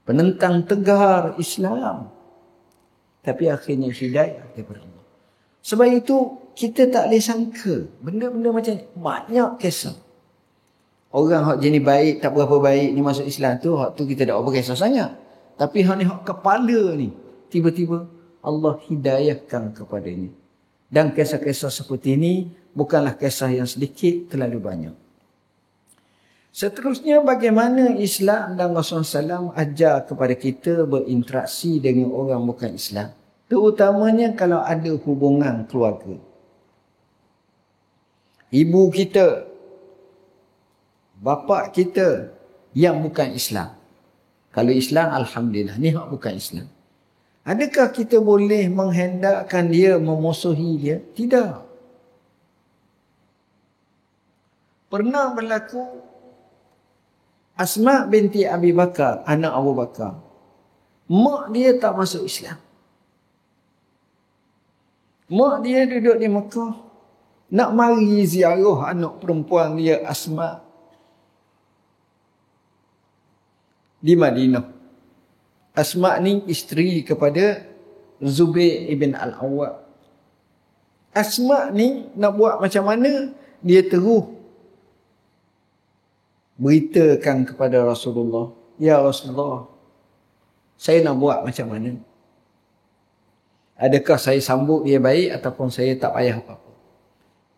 Penentang tegar Islam. Tapi akhirnya hidayah daripada Allah. Sebab itu kita tak boleh sangka benda-benda macam ni. Banyak kisah. Orang hak jenis baik, tak berapa baik ni masuk Islam tu, hak tu kita tak berapa kisah sangat. Tapi hak ni hak kepala ni, tiba-tiba Allah hidayahkan kepadanya. Dan kisah-kisah seperti ini bukanlah kisah yang sedikit, terlalu banyak. Seterusnya, bagaimana Islam dan Rasulullah SAW ajar kepada kita berinteraksi dengan orang bukan Islam. Terutamanya kalau ada hubungan keluarga. Ibu kita, bapa kita yang bukan Islam. Kalau Islam, Alhamdulillah. Ni hak bukan Islam. Adakah kita boleh menghendakkan dia, memusuhi dia? Tidak. Pernah berlaku Asma binti Abi Bakar, anak Abu Bakar. Mak dia tak masuk Islam. Mak dia duduk di Mekah. Nak mari ziarah anak perempuan dia Asma di Madinah. Asma ni isteri kepada Zubair ibn Al-Awwam. Asma ni nak buat macam mana? Dia terus beritakan kepada Rasulullah, ya Rasulullah, saya nak buat macam mana? Adakah saya sambut dia baik ataupun saya tak payah apa-apa?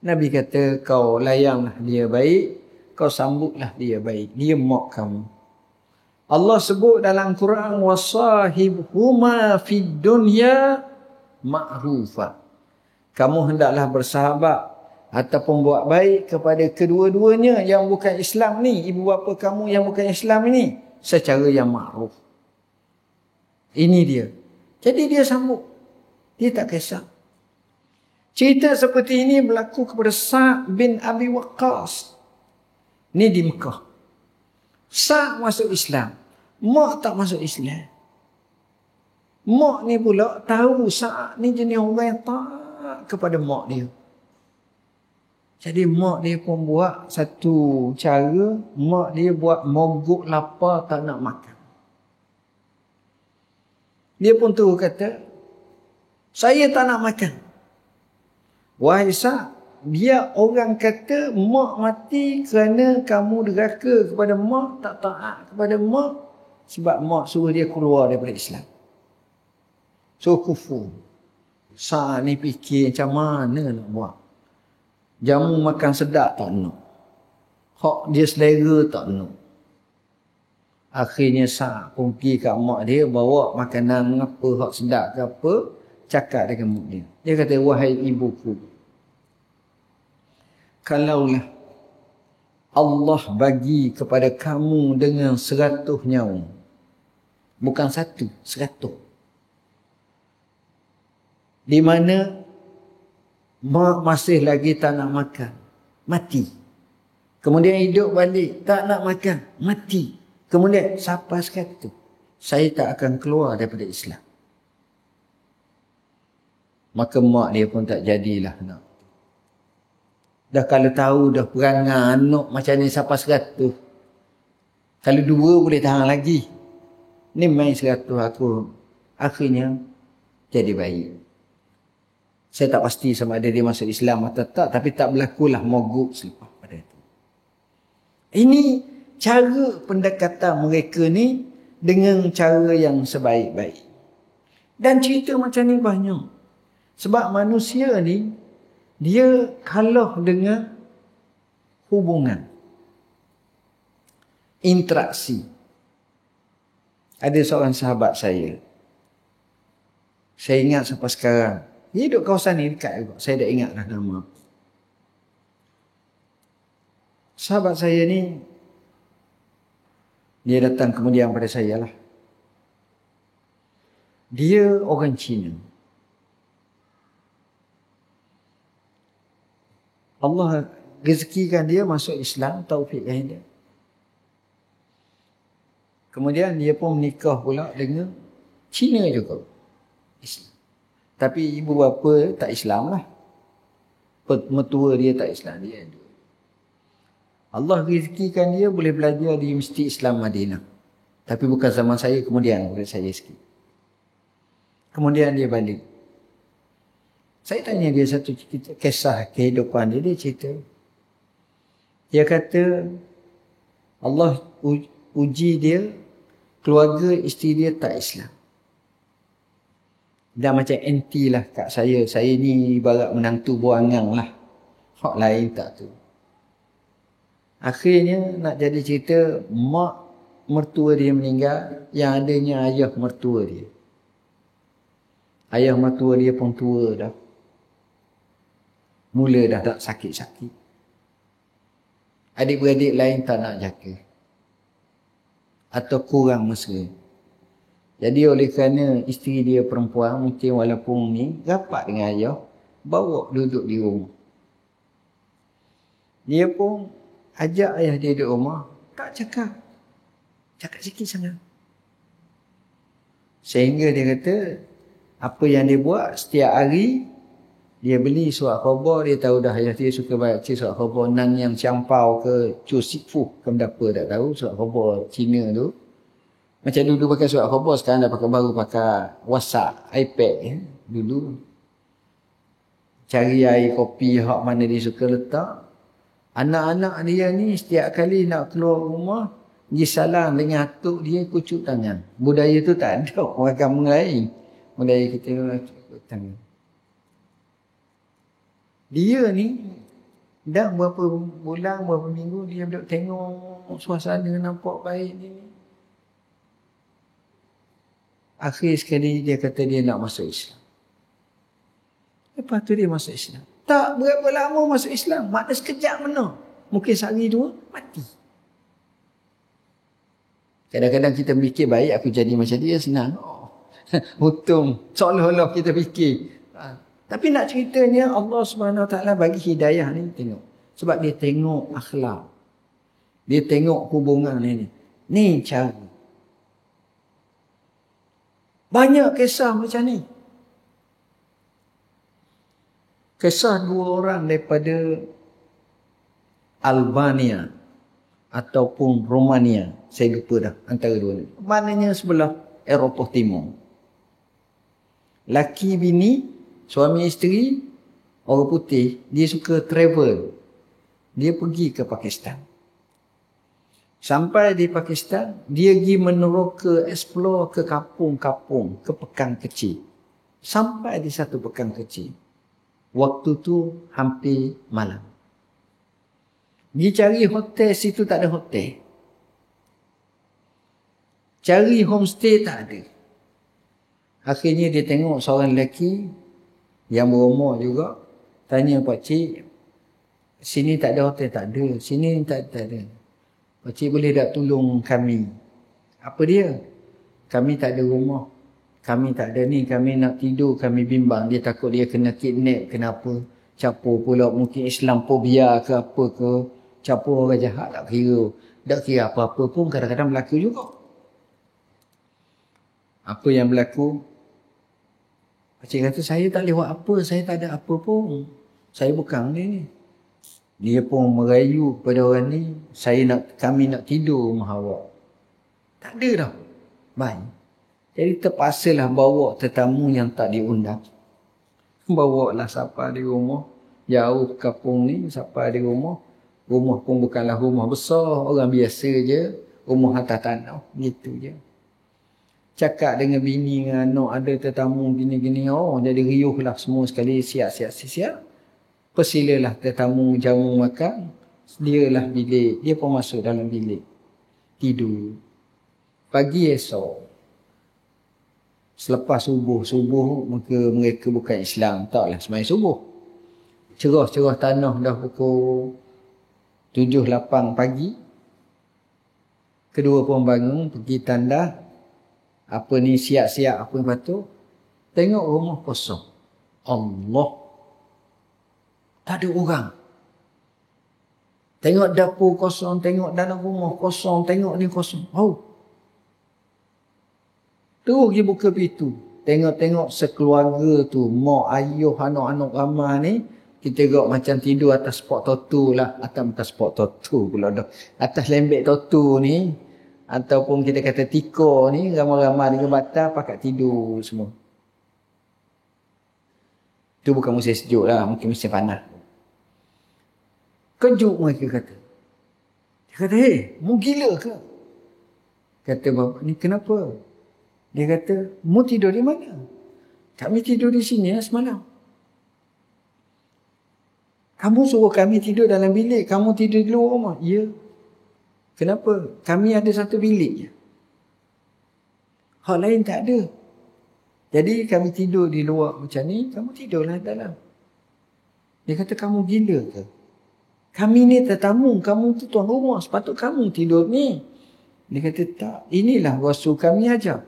Nabi kata, kau layanglah dia baik, kau sambutlah dia baik. Dia mak kamu. Allah sebut dalam Quran, wasahibhuma fid dunya ma'rufa. Kamu hendaklah bersahabat ataupun buat baik kepada kedua-duanya yang bukan Islam ni, ibu bapa kamu yang bukan Islam ini, secara yang ma'ruf. Ini dia. Jadi dia sambut. Dia tak kisah. Cerita seperti ini berlaku kepada Sa'd bin Abi Waqqas. Ni di Mekah. Sa'd masuk Islam. Mak tak masuk Islam. Mak ni pula tahu Sa'd ni jenis orang yang taat kepada mak dia. Jadi mak dia pun buat satu cara, mak dia buat mogok lapar tak nak makan. Dia pun terus kata, saya tak nak makan. Wahai Sa'd, dia orang kata mak mati kerana kamu derhaka kepada mak, tak taat kepada mak, sebab mak suruh dia keluar daripada Islam. Suruh kufur. Sa'd ni fikir macam mana nak buat. Jamu makan sedap tak nak. Hak dia selera tak nak. Akhirnya Sa'd pun pergi kat mak dia, bawa makanan apa, hak sedap ke apa, cakap dengan mak dia. Dia kata, wahai ibuku, kalaulah Allah bagi kepada kamu dengan 100 nyawa. Bukan 1, 100. Di mana mak masih lagi tak nak makan, mati. Kemudian hidup balik, tak nak makan, mati. Kemudian siapa kata, saya tak akan keluar daripada Islam. Maka mak dia pun tak jadilah nak. Dah kalau tahu dah perangai anak macam ni siapa 100. Kalau 2 boleh tahan lagi. Ni main 100 aku. Akhirnya jadi baik. Saya tak pasti sama ada dia masuk Islam atau tak. Tapi tak berlakulah mogok selepas pada itu. Ini cara pendekatan mereka ni dengan cara yang sebaik-baik. Dan cerita macam ni banyak. Sebab manusia ni, dia kalah dengan hubungan. Interaksi. Ada seorang sahabat saya. Saya ingat sampai sekarang. Dia duduk kawasan ni dekat juga. Saya dah ingat dah nama. Sahabat saya ni, Dia datang kemudian pada saya lah. Dia orang Cina. Allah rezekikan dia masuk Islam, taufikkan dia. Kemudian dia pun menikah pula dengan Cina juga. Islam. Tapi ibu bapa tak Islam lah. Mertua dia tak Islam. Dia Allah rezekikan dia boleh belajar di Universiti Islam Madinah. Tapi bukan zaman saya, kemudian saya sikit. Kemudian dia balik. Saya tanya dia satu kisah kehidupan dia. Dia cerita. Dia kata Allah uji dia, keluarga isteri dia tak Islam. Dan macam anti lah kat saya. Saya ni ibarat menantu buangang lah. Hak lain tak tu. Akhirnya nak jadi cerita, mak mertua dia meninggal, yang adanya ayah mertua dia. Ayah mertua dia pun tua dah. Mula dah tak sakit-sakit. Adik-beradik lain tak nak jaga. Atau kurang mesra. Jadi oleh kerana isteri dia perempuan, mungkin walaupun ni rapat dengan ayah, bawa duduk di rumah. Dia pun ajak ayah dia duduk rumah, tak cakap. Cakap sikit sangat. Sehingga dia kata, apa yang dia buat setiap hari, dia beli surat khabar. Dia tahu dah ayah dia suka baca surat khabar Nan Yang Campau ke Chu Sik Fu ke apa tak tahu, surat khabar Cina tu. Macam dulu pakai surat khabar, sekarang dah pakai baru pakai WhatsApp, iPad ya. Dulu cari air kopi hak mana dia suka letak. Anak-anak dia ni setiap kali nak keluar rumah, dia salam dengan atuk dia, kucuk tangan. Budaya tu tak ada orang kampung lain. Budaya kita kucuk tangan. Dia ni dah berapa bulan, berapa minggu dia duduk tengok suasana nampak baik ni. Akhir sekali dia kata dia nak masuk Islam. Lepas tu dia masuk Islam. Tak berapa lama masuk Islam. Makna sekejap mana. Mungkin sehari dua, mati. Kadang-kadang kita fikir baik aku jadi macam dia, senang. Oh. Untung. Seolah-olah kita fikir. Tapi nak ceritanya Allah SWT bagi hidayah ni tengok. Sebab dia tengok akhlak. Dia tengok hubungan ni. Ni cara. Banyak kisah macam ni. Kisah dua orang daripada Albania ataupun Romania. Saya lupa dah antara dua ni. Maknanya sebelah Eropah Timur. Laki bini, suami isteri, orang putih, dia suka travel. Dia pergi ke Pakistan. Sampai di Pakistan, dia pergi meneroka, explore ke kampung-kampung, ke pekan kecil. Sampai di satu pekan kecil. Waktu tu hampir malam. Dia cari hotel, situ tak ada hotel. Cari homestay tak ada. Akhirnya dia tengok seorang lelaki yang berumur juga. Tanya pakcik, sini tak ada hotel? Tak ada. Sini tak ada. Pakcik boleh tak tolong kami? Apa dia? Kami tak ada rumah. Kami tak ada ni. Kami nak tidur. Kami bimbang. Dia takut dia kena kidnap. Kenapa? Capur pula. Mungkin Islamophobia ke apa ke. Capur orang jahat. Tak kira. Tak kira apa-apa pun. Kadang-kadang berlaku juga. Apa yang berlaku? Pakcik kata, saya tak lewat apa. Saya tak ada apa pun. Saya bukan ni. Dia pun merayu kepada orang ni. Kami nak tidur rumah awak. Tak ada dah. Baik. Jadi terpaksalah bawa tetamu yang tak diundang. Bawa lah siapa di rumah. Jauh kampung ni, siapa di rumah. Rumah pun bukanlah rumah besar. Orang biasa je. Rumah atas tanah. Gitu je. Cakap dengan bini dengan anak, ada tetamu gini-gini. Oh, jadi riuh lah semua sekali. Siap. Persilalah tetamu jamu makan. Sedialah bilik. Dia pun masuk dalam bilik. Tidur. Pagi esok. Selepas subuh mereka bukan Islam. Taklah sembahyang subuh. Cerah-cerah tanah dah pukul 7-8 pagi. Kedua pun bangun, pergi tandas. Apa ni, siap-siap apa yang patut. Tengok rumah kosong. Allah. Tak ada orang. Tengok dapur kosong, tengok dalam rumah kosong, tengok ni kosong. Oh. Terus dia buka pintu. Tengok-tengok sekeluarga tu, mak, ayuh, anak-anak ramai ni, kita tengok macam tidur atas spot totu lah. Atas spot totu pula dah. Atas lembek totu ni, ataupun kita kata tika ni, ramai-ramai dengan batal pakat tidur semua. Itu bukan musim sejuk lah, mungkin musim panas. Kejut mereka kata. Dia kata, hei, mu gila ke? Kata bapa ni, kenapa? Dia kata, mu tidur di mana? Kami tidur di sini ya semalam. Kamu suruh kami tidur dalam bilik, kamu tidur di luar rumah. Ya. Kenapa? Kami ada satu bilik je. Hal lain tak ada. Jadi kami tidur di luar macam ni, kamu tidurlah dalam. Dia kata, kamu gila ke? Kami ni tetamu, kamu tu tuan rumah, sepatut kamu tidur ni. Dia kata, tak, inilah rasul kami ajar.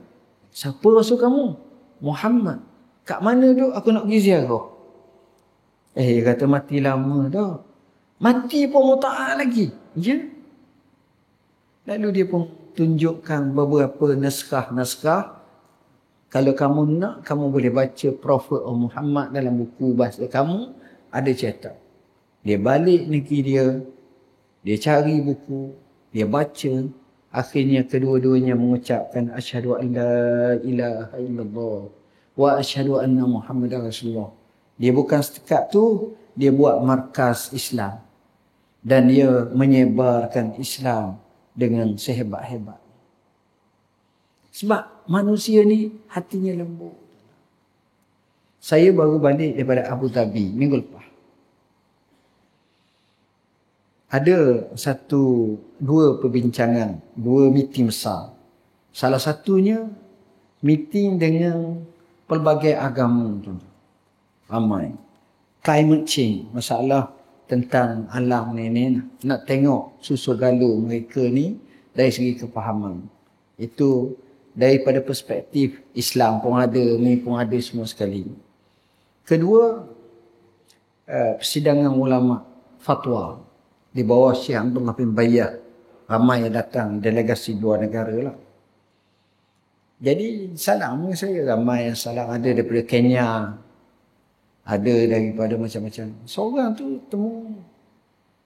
Siapa rasul kamu? Muhammad. Kat mana tu? Aku nak pergi ziarah. Dia kata, mati lama dah. Mati pun mau taat lagi. Ya. Lalu dia pun tunjukkan beberapa naskah-naskah. Kalau kamu nak, kamu boleh baca Prophet Muhammad dalam buku bahasa kamu. Ada cetak. Dia balik negeri dia. Dia cari buku. Dia baca. Akhirnya kedua-duanya mengucapkan asyhadu an la ilaha illallah wa asyhadu anna Muhammadar Rasulullah. Dia bukan setakat tu, dia buat markas Islam. Dan dia menyebarkan Islam dengan sehebat-hebat. Sebab manusia ni hatinya lembut. Saya baru balik daripada Abu Dhabi minggu lepas. Ada dua perbincangan, dua meeting besar. Salah satunya meeting dengan pelbagai agama tu. Ramai. Climate change, masalah tentang alam ni. Nak tengok susu galur mereka ni dari segi kefahaman. Itu daripada perspektif Islam pun ada, ni pun ada semua sekali. Kedua, persidangan ulama fatwa. Di bawah Syekh Abdullah bin Bayyah. Ramai yang datang, delegasi luar negara lah. Jadi salam dengan saya. Ramai yang salam. Ada daripada Kenya. Ada daripada macam-macam. Seorang tu temu.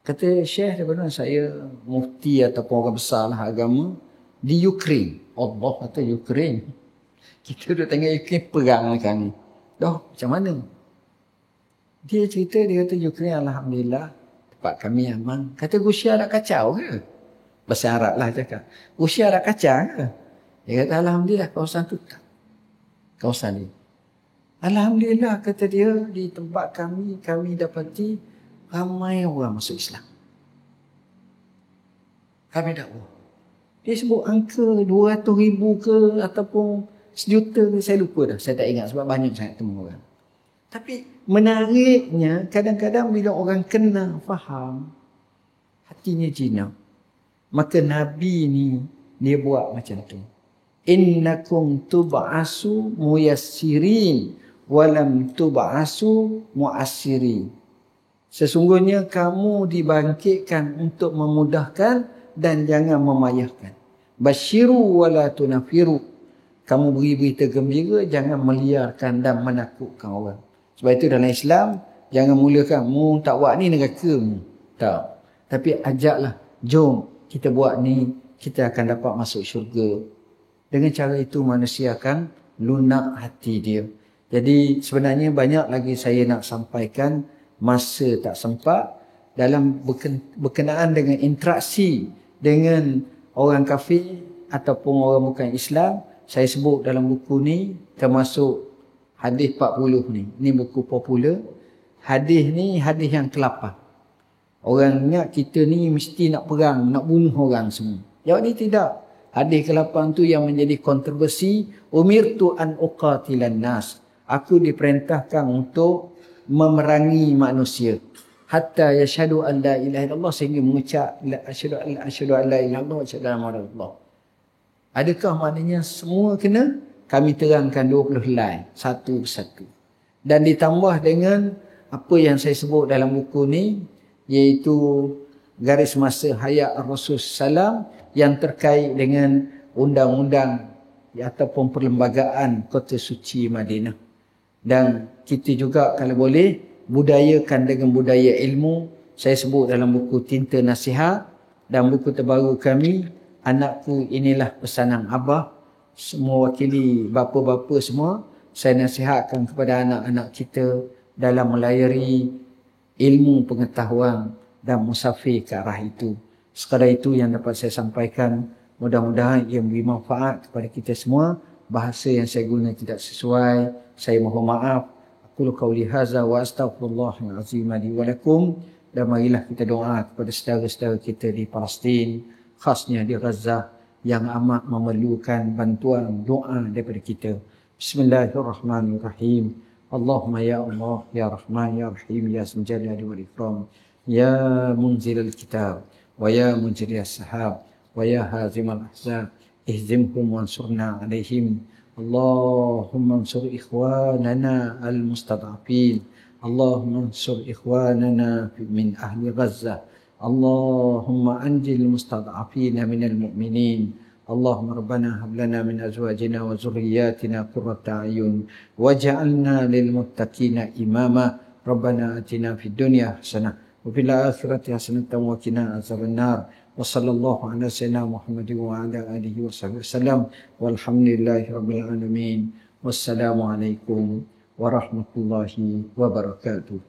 Kata, Syekh daripada saya mufti ataupun orang besar lah agama. Di Ukraine. Allah kata Ukraine. Kita duduk tengok Ukraine perang kan ni. Dah macam mana? Dia cerita, dia kata Ukraine Alhamdulillah. Tempat kami aman. Kata, Rusia nak kacau ke? Bahasa Arab lah cakap. Rusia nak kacau ke? Dia kata, Alhamdulillah kawasan tu tak. Kawasan ni. Alhamdulillah kata dia, di tempat kami dapati ramai orang masuk Islam. Kami dakwah. Dia sebut angka 200,000 ke ataupun 1 juta ke, saya lupa dah. Saya tak ingat sebab banyak sangat temu orang. Tapi menariknya, kadang-kadang bila orang kena faham, hatinya jinak. Maka Nabi ni, dia buat macam tu. Innakum tub'asu muyassirin, walam tub'asu mu'assirin. Sesungguhnya kamu dibangkitkan untuk memudahkan dan jangan memayahkan. Basyiru wala tunafiru. Kamu beri berita gembira, jangan meliarkan dan menakutkan orang. Sebab itu dalam Islam, jangan mulakan, mu tak buat ni neraka mu. Tak. Tapi ajaklah, jom kita buat ni, kita akan dapat masuk syurga. Dengan cara itu manusia akan lunak hati dia. Jadi sebenarnya banyak lagi saya nak sampaikan, masa tak sempat. Dalam berkenaan dengan interaksi dengan orang kafir ataupun orang bukan Islam, saya sebut dalam buku ni, termasuk hadis 40 ni. Ini buku popular. Hadis ni hadis yang ke-8. Orang ingat kita ni mesti nak perang, nak bunuh orang semua. Jawab ni tidak. Hadis ke-8 tu yang menjadi kontroversi. Umirtu an uqatilan nas. Aku diperintahkan untuk memerangi manusia. hatta yashhadu an la ilaha illallah, sehingga mengucap asyhadu an la ilaha illallah wa asyhadu anna Muhammadar Rasulullah. Adakah maknanya semua kena? Kami terangkan 20 helai satu persatu. Dan ditambah dengan apa yang saya sebut dalam buku ni, iaitu garis masa hayat Rasul Sallam yang terkait dengan undang-undang ataupun perlembagaan Kota Suci Madinah. Dan kita juga kalau boleh budayakan dengan budaya ilmu. Saya sebut dalam buku Tinta Nasihat dan buku terbaru kami, Anakku Inilah Pesanan Abah. Semua wakili bapa-bapa semua, saya nasihatkan kepada anak-anak kita dalam melayari ilmu pengetahuan dan musafir ke arah itu. Sekadar itu yang dapat saya sampaikan. Mudah-mudahan ia memberi manfaat kepada kita semua. Bahasa yang saya guna tidak sesuai, saya mohon maaf. Aqulu qauli hadza wa astaghfirullahal azim li wa lakum. Dan marilah kita doa kepada saudara-saudara kita di Palestin, khasnya di Gaza, yang amat memerlukan bantuan doa daripada kita. Bismillahirrahmanirrahim. Allahumma ya Allah, ya Rahman, ya Rahim, ya Jalali wal Ikram, ya munzilal kitab, wa ya mujriyas sahab, wa ya hazimal ahzab, ihzimhum wansurna alaihim. Allahumma ansur ikhwanana al-mustad'afin. Allahumma ansur ikhwanana min ahli Gaza. Allahumma anjil mustad'afina minal mu'minin. Allahumma rabbana hab lana min azwajina wa zurriyyatina qurrata a'yun waj'alna lil muttaqina imama. Rabbana atina fid dunya hasanah wa fil akhirati hasanatan wa qina azabannar. Wa sallallahu ala sayyidina Muhammadin wa ala alihi wa sahbihi wasallam. Walhamdulillahi rabbil alamin. Wassalamu alaikum warahmatullahi wabarakatuh.